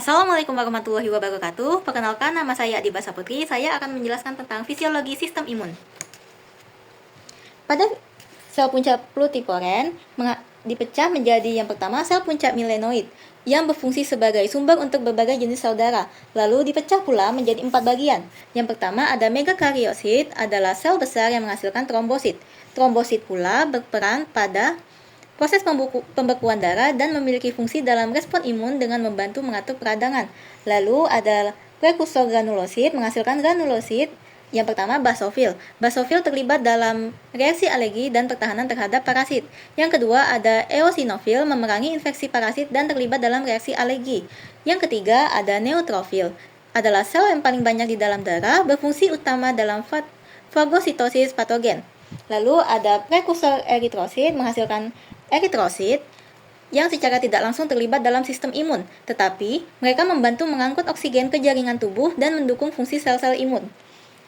Assalamualaikum warahmatullahi wabarakatuh. Perkenalkan, nama saya Adiba Saputri. Saya akan menjelaskan tentang fisiologi sistem imun. Pada sel puncak pluripotent dipecah menjadi yang pertama sel puncak milenoid yang berfungsi sebagai sumber untuk berbagai jenis sel darah. Lalu dipecah pula menjadi 4 bagian. Yang pertama ada megakaryosit, adalah sel besar yang menghasilkan trombosit. Trombosit pula berperan pada proses pembekuan darah dan memiliki fungsi dalam respon imun dengan membantu mengatur peradangan. Lalu ada prekursor granulosit menghasilkan granulosit. Yang pertama basofil. Basofil terlibat dalam reaksi alergi dan pertahanan terhadap parasit. Yang kedua ada eosinofil memerangi infeksi parasit dan terlibat dalam reaksi alergi. Yang ketiga ada neutrofil. Adalah sel yang paling banyak di dalam darah, berfungsi utama dalam fagositosis patogen. Lalu ada prekursor eritrosit menghasilkan eritrosit yang secara tidak langsung terlibat dalam sistem imun, tetapi mereka membantu mengangkut oksigen ke jaringan tubuh dan mendukung fungsi sel-sel imun.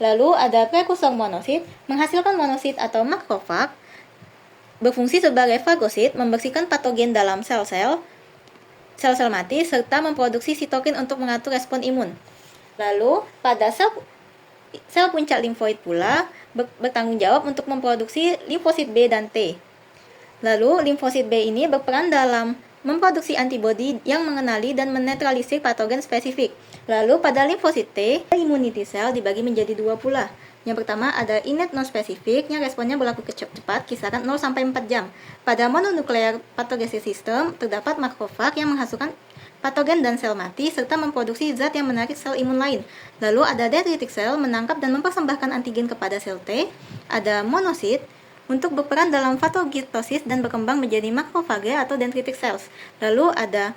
Lalu ada prekursor monosit, menghasilkan monosit atau makrofag, berfungsi sebagai fagosit, membersihkan patogen dalam sel-sel mati, serta memproduksi sitokin untuk mengatur respon imun. Lalu pada sel puncak limfoid pula bertanggung jawab untuk memproduksi limfosit B dan T. Lalu limfosit B ini berperan dalam memproduksi antibodi yang mengenali dan menetralisir patogen spesifik. Lalu pada limfosit T, immunity cell dibagi menjadi 2 pula. Yang pertama ada innate non-spesifik yang responnya berlaku cepat, kisaran 0-4 jam. Pada mononuklear pathogenesis system terdapat makrofag yang menghasilkan patogen dan sel mati serta memproduksi zat yang menarik sel imun lain. Lalu ada dendritic cell menangkap dan mempersembahkan antigen kepada sel T. Ada monosit untuk berperan dalam fagositosis dan berkembang menjadi makrofage atau dendritic cells. Lalu ada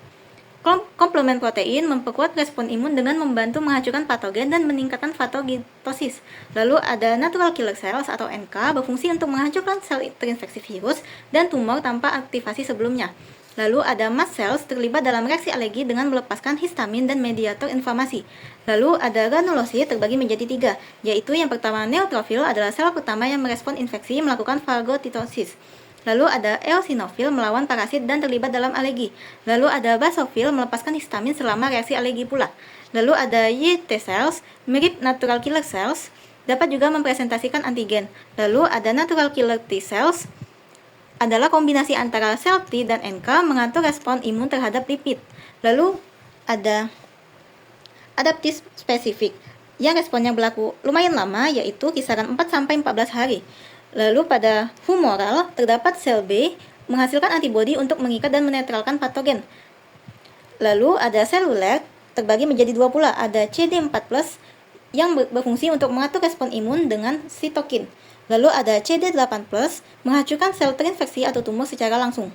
komplement protein memperkuat respon imun dengan membantu menghancurkan patogen dan meningkatkan fagositosis. Lalu ada natural killer cells atau NK berfungsi untuk menghancurkan sel terinfeksi virus dan tumor tanpa aktivasi sebelumnya. Lalu ada mast cells terlibat dalam reaksi alergi dengan melepaskan histamin dan mediator inflamasi. Lalu ada granulosit terbagi menjadi 3, yaitu yang pertama neutrofil adalah sel pertama yang merespon infeksi melakukan fagositosis. Lalu ada eosinofil melawan parasit dan terlibat dalam alergi. Lalu ada basofil melepaskan histamin selama reaksi alergi pula. Lalu ada YT cells mirip natural killer cells dapat juga mempresentasikan antigen. Lalu ada natural killer T cells adalah kombinasi antara sel T dan NK mengatur respon imun terhadap lipid. Lalu ada adaptif spesifik yang responnya berlaku lumayan lama, yaitu kisaran 4-14 hari. Lalu pada humoral terdapat sel B menghasilkan antibodi untuk mengikat dan menetralkan patogen. Lalu ada seluler terbagi menjadi 2 pula, ada CD4+ yang berfungsi untuk mengatur respon imun dengan sitokin. Lalu ada CD8+, menghancurkan sel terinfeksi atau tumor secara langsung.